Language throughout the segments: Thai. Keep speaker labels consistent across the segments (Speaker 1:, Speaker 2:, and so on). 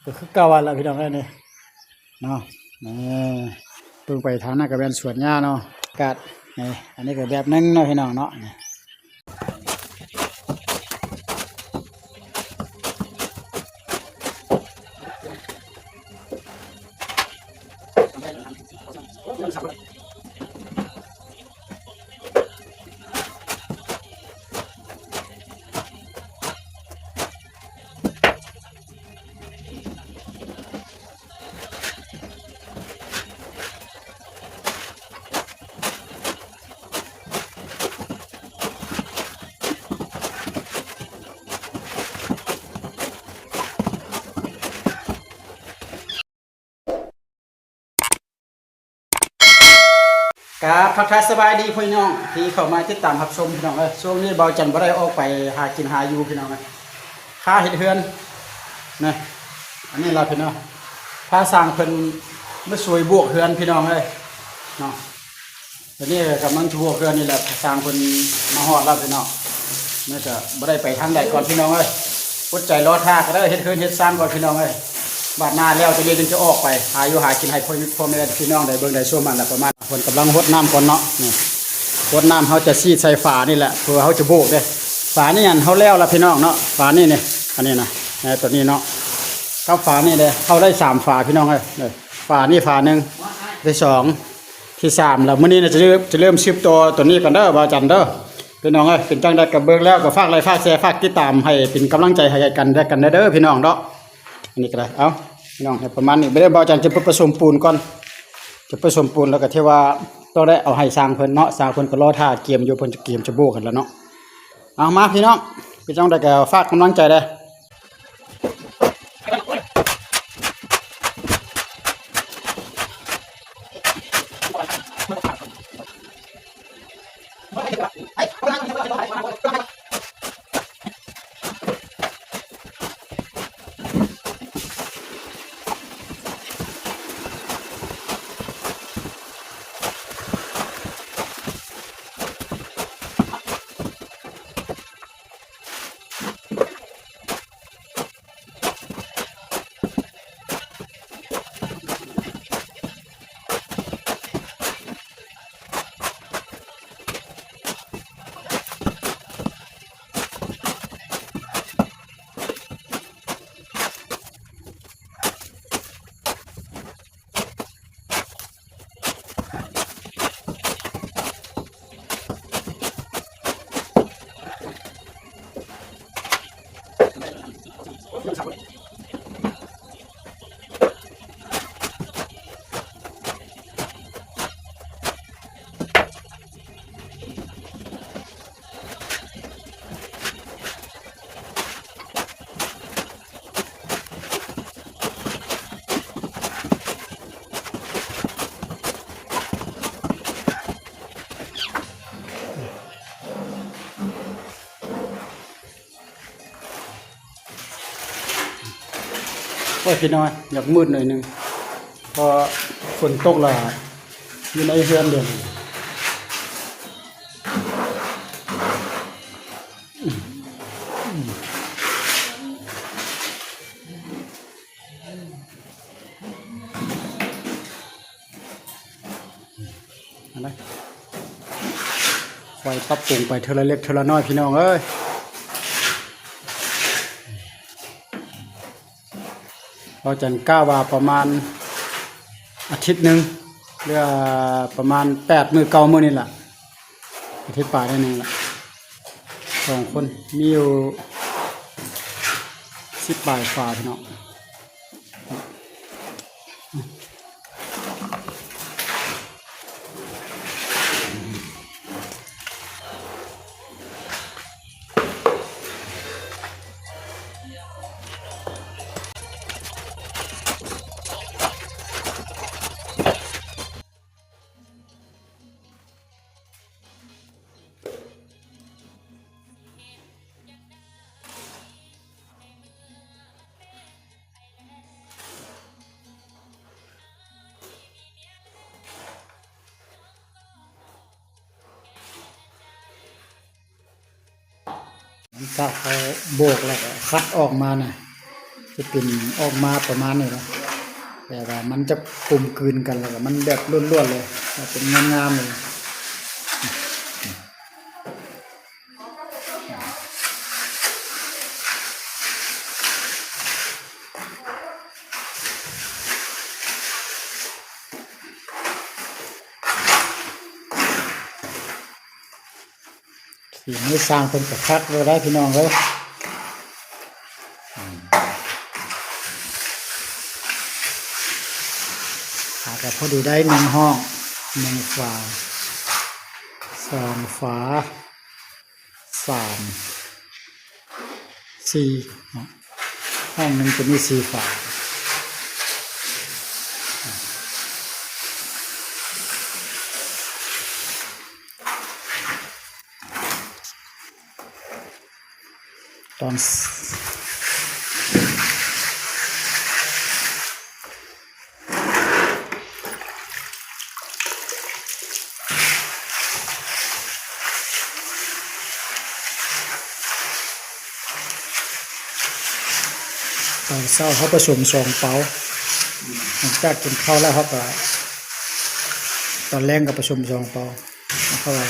Speaker 1: ก็คือเก่าวันละพี่น้องเนี่ยเนาะเพิ่งไปทางนั้นก็เป็นสวนหญ้าเนาะกาดนี่อันนี้ก็แบบนึงเนาะพี่น้องเนาะครับทักทายสบายดีพี่น้องที่เข้ามาติดตามรับชมพี่น้องช่วงนี้เบาจันบ่ได้ออกไปหากินหาอยู่พี่น้องค่าเห็ดเฮือนนี่อันนี้เราพี่น้องค่าสร้างเพิ่นมาสวยบวกเฮือนพี่น้องเนาะตอนนี้กำลังบวกเฮือนนี่แหละสร้างเพิ่นมาฮอดแล้วพี่น้องนี่ก็บ่ได้ไปทางใดก่อนพี่น้องอดใจรอท่าก็ได้เฮ็ดเฮือนเฮ็ดสร้างก่อนพี่น้องบาดหน้าแล้วจะเรียนจะออกไปหาอยู่หากินให้พ่อแม่พี่น้องได้เบิ่งได้ชมมันแหละประมาณคนกำลังรดน้ำก่อนเนาะนี่รดน้ำเขาจะซีดใส่ฝานี่แหละเพื่อเขาจะโบกได้ฝานี่อันเขาแล้วละพี่น้องเนาะฝานี่เนี่ยอันนี้นะตัวนี้เนาะเข้าฝานี่เลยเข้าได้3 ฝาพี่น้องเลยฝานี่ฝาหนึ่งที่2ที่3แล้วมื้อนี้จะเริ่มชิปตัวนี้ก่อนเด้อบาจันเด้อพี่น้องเป็นจังได้กับเบิ่งแล้วก็ฝากไลค์ฝากแชร์ฝากติดตามให้เป็นกำลังใจให้กันได้กันเด้อพี่น้องเนาะอันนี้ก็ได้เอาพี่น้องประมาณนี้ไม่ได้บาจันจะผสมปูนก่อนจะผสมปูนแล้วก็ที่ว่าต้องได้เอาให้สร้างเพิ่นเนาะสร้างเพิ่นก็รอท่าเกียมอยู่เพิ่นจะเกียมจะโบกันแล้วเนาะเอามาพี่น้องพี่น้องได้ก็ฝากกำลังใจได้โอ้ยพี่น้อยอยากมืดหน่อยนึงพอฝนตกแล้วอยู่ในเฮือนเด่นอะไรไฟปรับปรุงไปเทละเล็กเทละน้อยพี่น้องเราจันก้าวว่าประมาณอาทิตย์หนึ่งเรือประมาณ8 มื้อ9 มื้อนี่แหละอาทิตย์ป่าได้นึงละ2 คนมีอยู่10 บ่ายฝ่าพี่น้องถ้าเขาโบกแล้วคัดออกมาน่ะ จะเป็นออกมาประมาณนี้นะแต่ว่ามันจะกลมกลืนกันแล้วก็มันแบบล้วนๆเลยเป็นงามๆเลยสีนี้สร้างเป็นกระคักเลยได้พี่น้องเลยแต่พอดีได้1 ห้อง1 ฝา2 ฝา3 4ห้องหนึ่งจะมี4 ฝาตอนเช้าเขาผสม2 เป๋าหลังจากกินข้าวแล้วเขาก็ตอนแรกก็ผสม2 เป๋าแล้วเขาว่า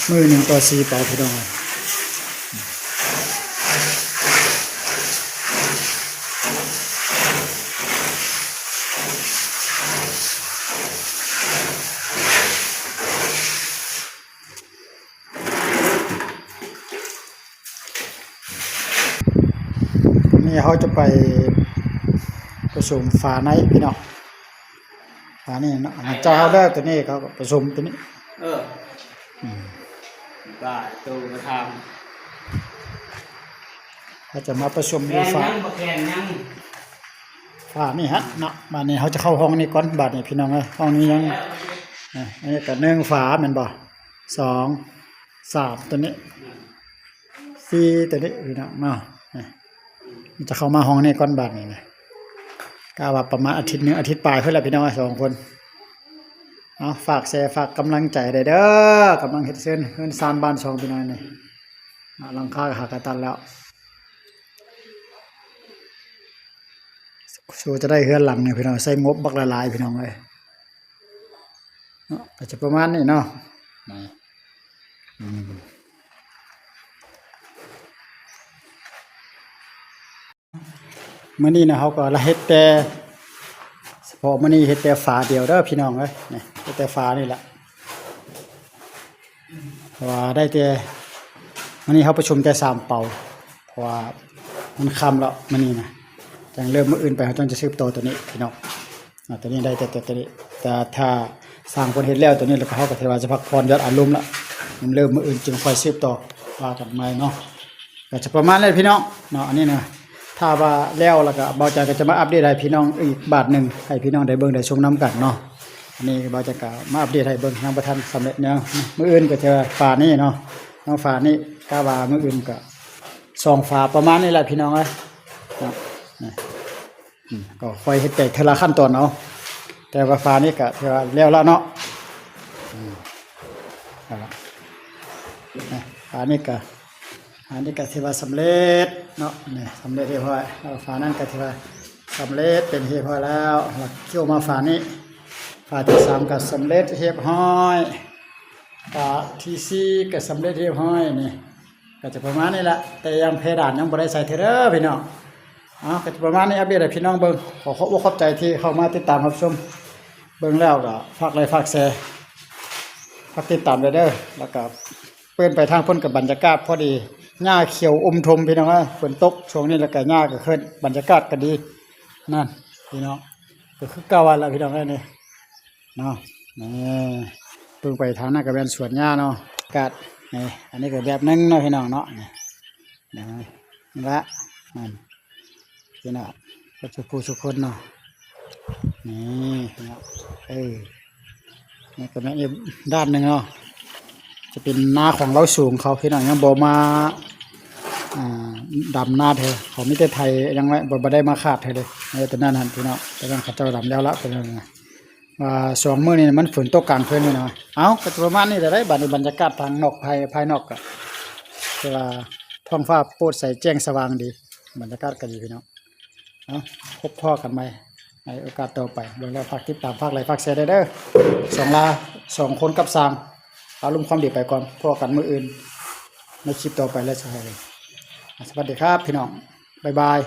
Speaker 1: มือ1 ต่อ 4 เป๋าพี่น้องนี่เขาจะไปผสมฝาในพี่น้องฝานี่เนาะเจ้าเขาได้ตัวนี้เขาผสมตัวนี้
Speaker 2: ได้ตัวมาท
Speaker 1: ำเขาจะมาผสมในฝานี่ฮะเนาะบาดนี้เขาจะเข้าห้องนี้ก่อนบาดนี้พี่น้องเลยห้องนี้ยังนี่ก็1 ฝาเหมือนบ่2 3ตัวนี้4ตัวนี้พี่น้องเนาะมันจะเข้ามาห้องนี้ก่อนบาดนี้นะก็ว่าประมาณอาทิตย์1 อาทิตย์ปลายเพื่อนแหละพี่น้อง2 คนเอาฝากแชร์ฝากกำลังใจเด้อกำลังเฮ็ดเฮือนซานบ้าน2พี่น้องนี่หลังคาหากระตันแล้วสู้จะได้เฮือนหลังนี่พี่น้องใส่งบบักหลายๆพี่น้องเอ้ยเนาะก็จะประมาณนี้เนาะมื้อนี้นะเฮาก็ละเฮ็ดแต่พอมื้อนี้เฮ็ดแต่ฝาเดียวเด้อพี่น้องเอ้ยนี่เฮ็ดแต่ฝานี่แหละเพราะว่าได้แต่มื้อนี้เฮาประชุมแต่3 เป่าเพราะว่ามันค่ำแล้วมื้อนี้นะจังเริ่มมื้ออื่นไปเฮาต้องจะซื้อตัวนี้พี่น้องตัวนี้ได้แต่ตัวนี้แต่ถ้าสร้างคนเฮ็ดแล้วตัวนี้แล้วก็เฮาก็ถือว่าจะพักผ่อนยอดอารมณ์ละมันเริ่มมื้ออื่นจึงค่อยซื้อต่อว่ากันใหม่เนาะก็จะประมาณนี้พี่น้องเนาะอันนี้นะถ้าว่าแล้วก็เบาใจก็จะมาอัปเดตให้พี่น้องอีกบาทหนึ่งให้พี่น้องได้เบิ่งได้ชมน้ำกันเนาะอันนี้เบาใจก็มาอัปเดตให้เบิ่งยังบ่ทันสำเร็จเนี่ยมื้ออื่นก็จะฝานี้เนาะน้องฝานี้กะว่ามื้ออื่นก็2 ฝาประมาณนี้แหละพี่น้องเอ้ยนะก็ค่อยเฮ็ดไปทีละขั้นตอนเอาแต่ว่าฝานี้ก็ถือว่าแล้วเนาะฝานี้ก็อันนี้ก็ถือว่าสำเร็จเนาะนี่สำเร็จเรียบร้อยแล้วฝานั้นก็ถือว่าสำเร็จเป็นเรียบร้อยแล้วหลักเกี่ยวมาฝานี้ฝาที่3ก็สำเร็จเรียบร้อยฝาที่4ก็สำเร็จเรียบร้อยนี่ก็จะประมาณนี้แหละแต่ยังเพดานยังบ่ได้ใส่เทเด้อพี่น้องก็จะประมาณนี้อัปเดตให้พี่น้องเบิ่งขอบใจที่เข้ามาติดตามรับชมเบิ่งแล้วก็ฝากไลค์ฝากแชร์ฝากติดตามเด้อแล้วก็เปิ้นไปทางพ้นกับบรรยากาศพอดีหญ้าเขียวทมพี่น้องฝนตกช่วงนี้แล้วก็หญ้าก็ขึ้นบรรยากาศก็ดีนั่นพี่น้องก็คือ9 วันแล้วพี่น้องนี่เนาะนี่เพิ่งไปทางนั้นก็เป็นสวนหญ้าเนาะอากาศนี่อันนี้ก็แบบนึงเนาะพี่น้องเนาะนี่ละนั่นพี่น้องก็จะผู้ทุกคนเนาะนี่พี่น้องนี่ก็เป็นอีกด้านหนึ่งเนาะจะเป็นหน้าของเราสูงเขาพี่น้องยังบ่มาดำหน้าเธอเขาไม่ได้ไทยยังไม่บ่ได้มาขาดเธอเลยในตัวนั้นหันพี่น้องแต่ต้องขัดเจ้าดำแล้วละเป็นยังไง2 มื้อนี่มันฝนตกกลางคืนนี่เนาะก็ประมาณนี้แต่ได้บรรยากาศทางนอกภายนอกก็คือว่าท้องฟ้าโปร่งใสแจ้งสว่างดีบรรยากาศก็ดีพี่น้อง เอาพบพ่อกันใหม่ในโอกาสต่อไปเบิ่งแล้วฝากติดตามฝากไลค์ฝากแชร์ได้เด้อ2 คนกับ3เอารมณ์ความดีไปก่อนพ่อกันมื้ออื่นในคลิปต่อไปแล้วสวัสดีครับพี่น้องบ๊ายบาย